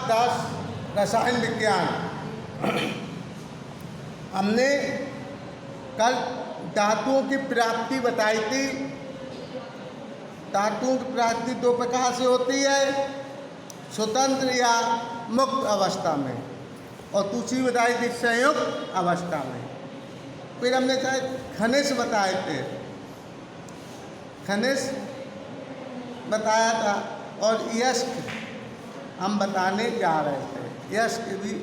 10 रसायन विज्ञान। हमने कल धातुओं की प्राप्ति बताई थी। धातुओं की प्राप्ति दो प्रकार से होती है, स्वतंत्र या मुक्त अवस्था में, और दूसरी बताई थी संयुक्त अवस्था में। फिर हमने खनिज बताए थे, खनिज बताया था, और यस्क हम बताने जा रहे थे। यस्क भी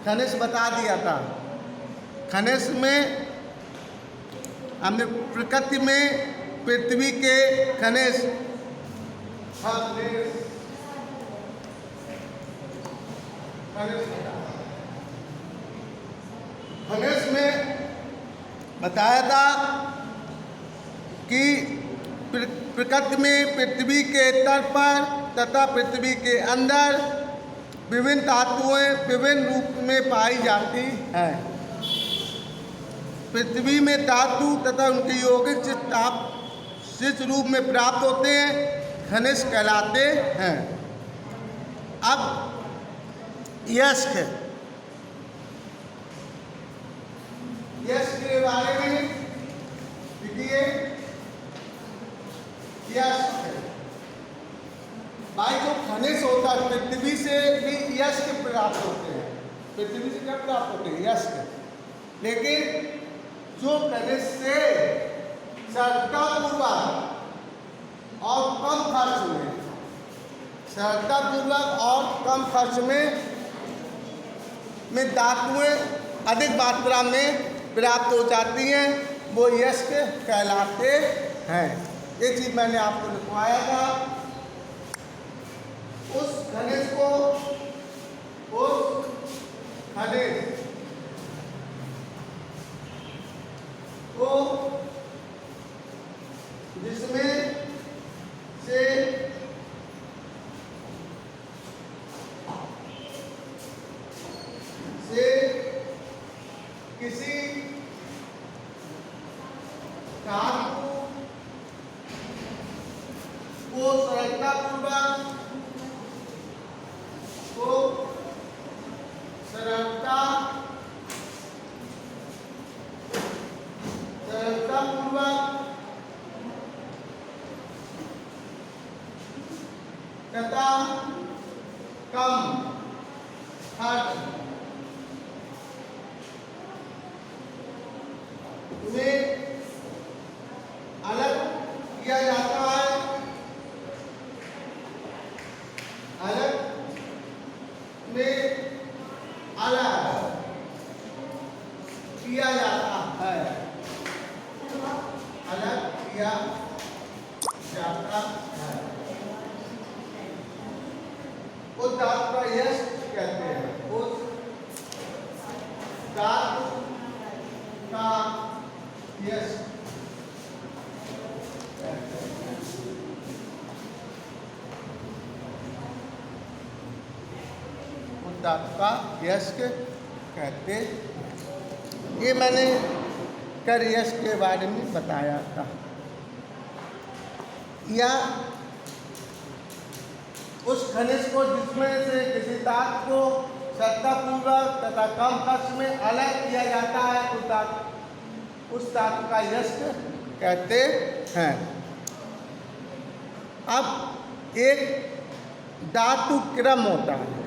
खनिज बता दिया था। खनिज में हमने प्रकृति में पृथ्वी के खनिज, खनिज में बताया था कि प्रकृति में पृथ्वी के तल पर तथा पृथ्वी के अंदर विभिन्न धातुएं विभिन्न रूप में पाई जाती हैं। पृथ्वी में धातु तथा उनके यौगिक जिस रूप में प्राप्त होते हैं खनिज कहलाते हैं। अब यस्क के बारे में देखिए। भाई जो खनिज होता है पृथ्वी से भी यस्क प्राप्त होते हैं। पृथ्वी से क्या प्राप्त होते हैं? यस्क। लेकिन जो खनिज से सरलतापूर्वक और कम खर्च में, सरलतापूर्वक और कम खर्च में धातुएं अधिक मात्रा में प्राप्त हो जाती हैं, वो यस्क कहलाते हैं। ये चीज मैंने आपको लिखवाया था। उस खनिज को जिसमें से किसी धातु को सरलतापूर्वक तथा कम खर्च में अलग किया जाता है, अलग किया जाता है, अलग किया जाता है। उस धातु का यस्क कहते हैं। उस धातु का यस्क धातु का यस्क कहते। ये मैंने कर यस्क के बारे में बताया था। या उस खनिज को जिसमें से किसी धातु को सरलतापूर्वक तथा कम खर्च में अलग किया जाता है, उस धातु का यस्क कहते हैं। अब एक धातु क्रम होता है।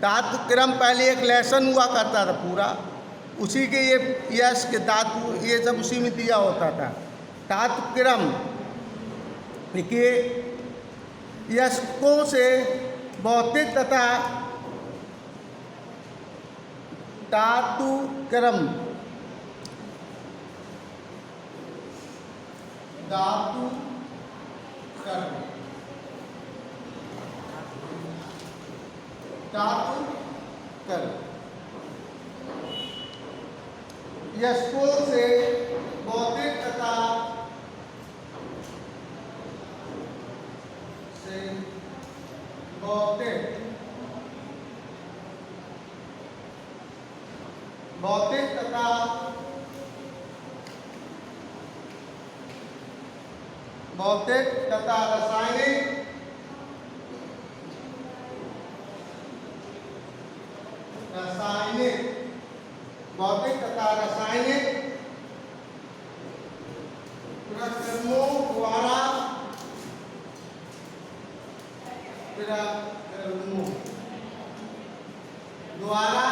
धातु क्रम पहले एक लेसन हुआ करता था पूरा, उसी के ये यस्क धातु ये सब उसी में दिया होता था। धातु क्रम देखिए, यस्कों से भौतिक तथा धातु क्रम, धातु क्रम, धातु क्रम यस्कों से भौतिक तथा भौतिक तथा रासायनिक रासायनिक, भौतिक तथा रासायनिक प्रक्रमों द्वारा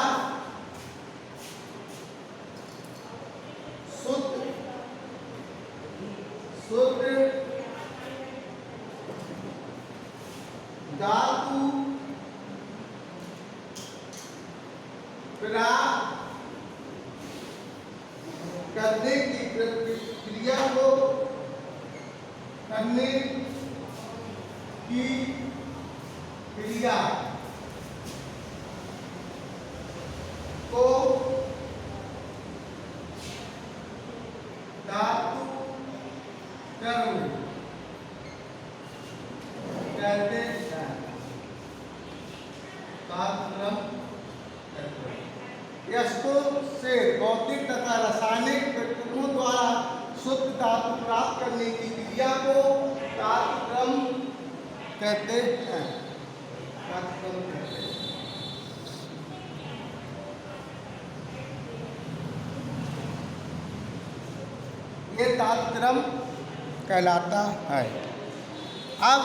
शुद्ध धातु प्राप्त करने की प्रक्रिया को करने की क्रिया को धातु कर्म कहते हैं। धातु कर्म इसको से भौतिक तथा रासायनिक प्रक्रियाओं द्वारा शुद्ध धातु प्राप्त करने की क्रिया को धातु क्रम कहते हैं। धातु क्रम कहते हैं। ये धातु क्रम कहलाता है। अब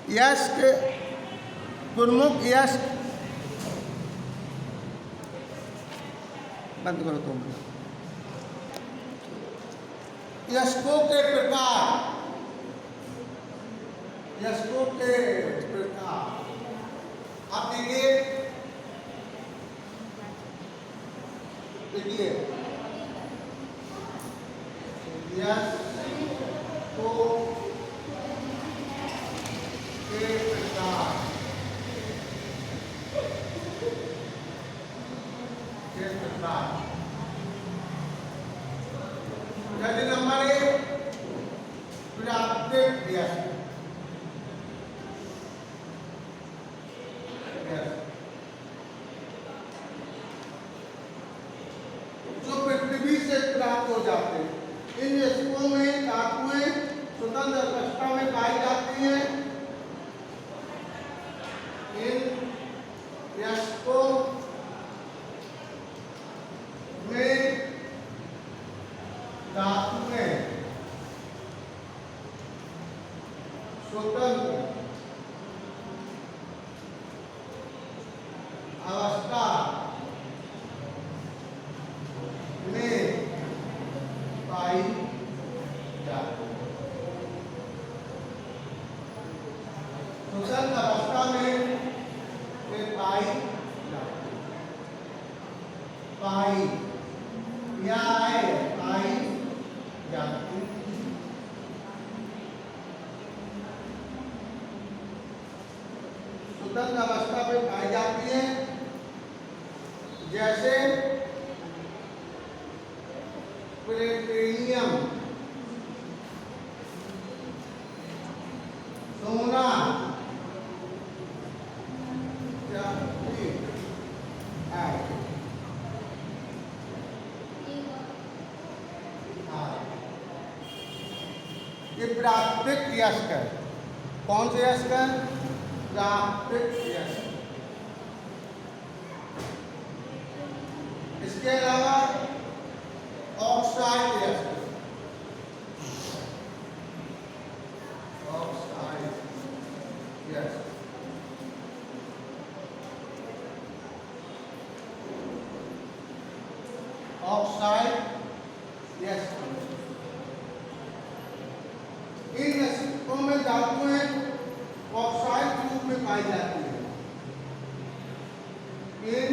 यश के प्रमुख यश बंद करो तुम। यशकों के प्रकार, यशकों के प्रकार आप देखिए, देखिए यशकों के प्रकार के प्रकार। यदि नंबर 1 प्राकृतिक यश, जो पृथ्वी से प्राप्त हो जाते हैं। इन यशकों में धातुएं स्वतंत्र अवस्था में पाई जाती हैं। इन यशकों में धातुएं स्वतंत्र अवस्था में पाई जाती है। स्वतंत्र अवस्था में पाई जाती है। पाई या पाई जाती स्वतंत्र अवस्था में पाई जाती है। जैसे प्लेटिनियम, सोना, ये प्राकृतिक यस्क है। कौन से यस्क है? प्राकृतिक यस्क। इसके अलावा ऑक्साइड यस्क, ऑक्साइड यस्क, ऑक्साइड यस्क। इन यस्कों में धातुएं ऑक्साइड के रूप में पाई जाती है। इन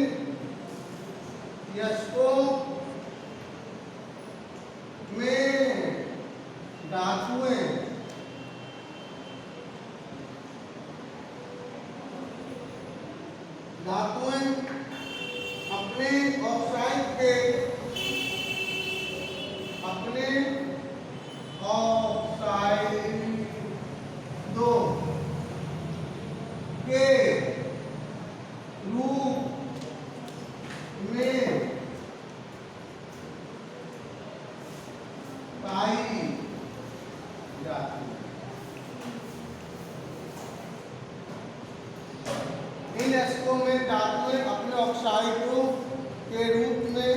यस्कों में धातुएं अपने ऑक्साइड के रूप में पाई जाती है। इसको में धातुएं अपने ऑक्साइडों के रूप में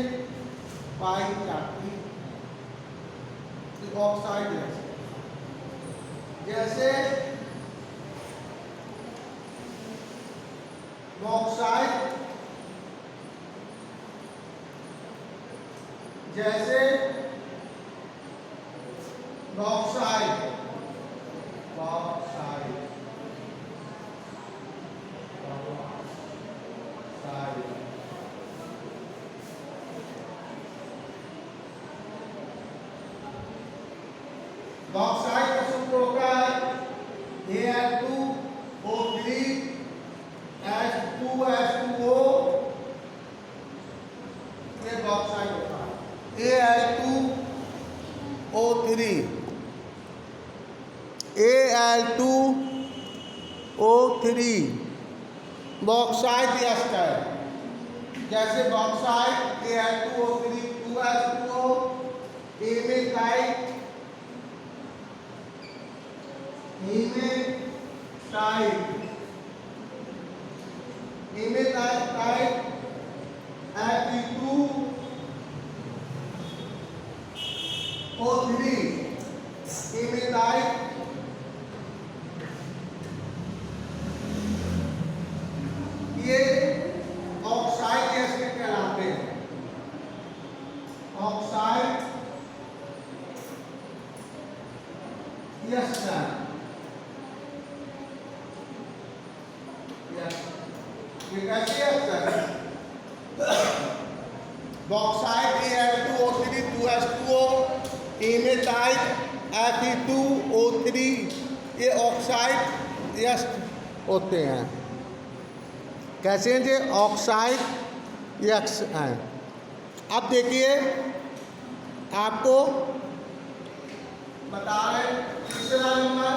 पाई जाती ऑक्साइड जैसे बॉक्साइट, जैसे बॉक्साइट, बॉक्साइट, बॉक्साइट का सूत्र होता है Al2O3 H2SO, ये बॉक्साइट होता है Al2O3 बॉक्साइट एस्टर है। जैसे bauxite Al2O3 2H2O, hematite Fe2O3 hematite ये ऑक्साइड एस्टर कहलाते हैं। ऑक्साइड एस्टर ये कैसे एस्टर है? Bauxite Al2O3 2H2O, hematite Fe2O3 ये ऑक्साइड एस्टर होते हैं। कैसे हैं ये ऑक्साइड यक्स हैं। अब देखिए आपको बता रहे तीसरा नंबर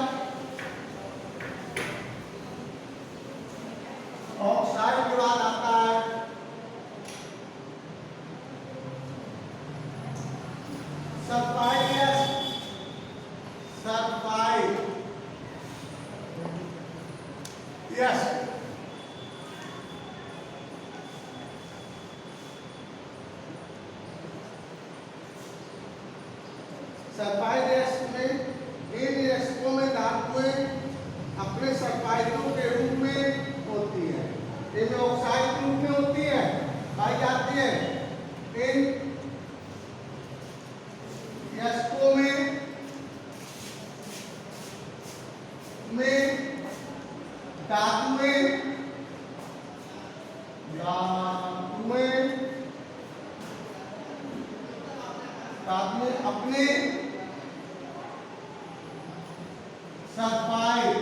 ऑक्साइड के बाद आता है sulphide gas. Sulphide yes sulphide gas में इन रिएक्शनों में धातुएं अपने सल्फाइडों के रूप में होती है। इनमें ऑक्साइड के रूप में होती है, पाई जाती है। इन रिएक्शनों में धातुएं अपने सल्फाइड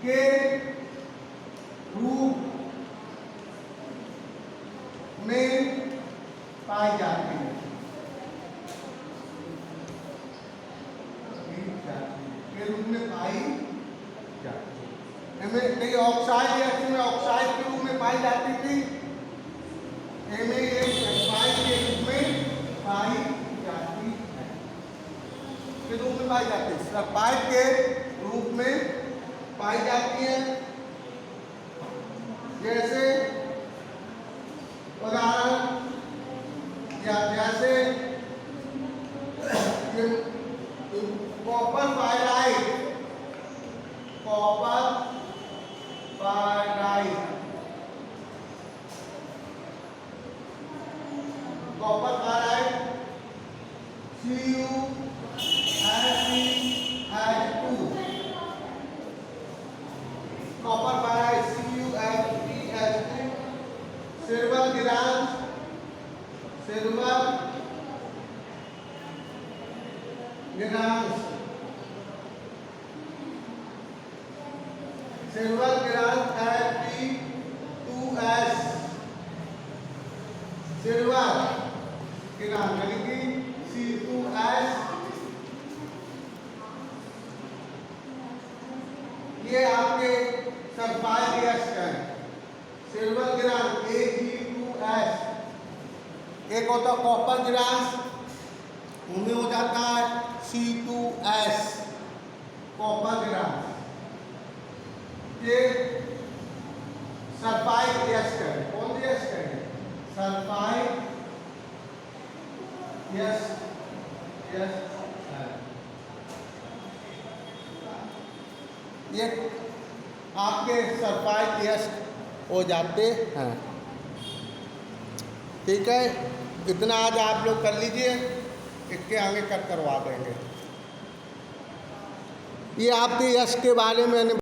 के रूप में पाई जाती है। के रूप में पाई जाती है। ऑक्साइड में ऑक्साइड के रूप में पाई जाती थी, सल्फाइड के रूप में पाई जाती है। के रूप में पाई जाती है, सल्फाइड के रूप में पाई जाती है। जैसे उदाहरण जैसे copper fluoride, copper fluoride, copper fluoride CuSeH2, copper fluoride CuSeH2, silver glance, silver glance, silver glance Fe2S, silver glance यानी कि C2S। ये आपके सल्फाइड गैस का है। Silver glance Ag2S। एक होता कॉपर गिरांस, उनमें हो जाता है C2S, कॉपर गिरांस। के सल्फाइड यस करें। कौन सी यस करें? Sulphide yes yes. ये आपके सल्फाइड यस हो जाते हैं। ठीक है, इतना आज आप लोग कर लीजिए, इसके आगे करवा देंगे। ये आपके यश के बारे में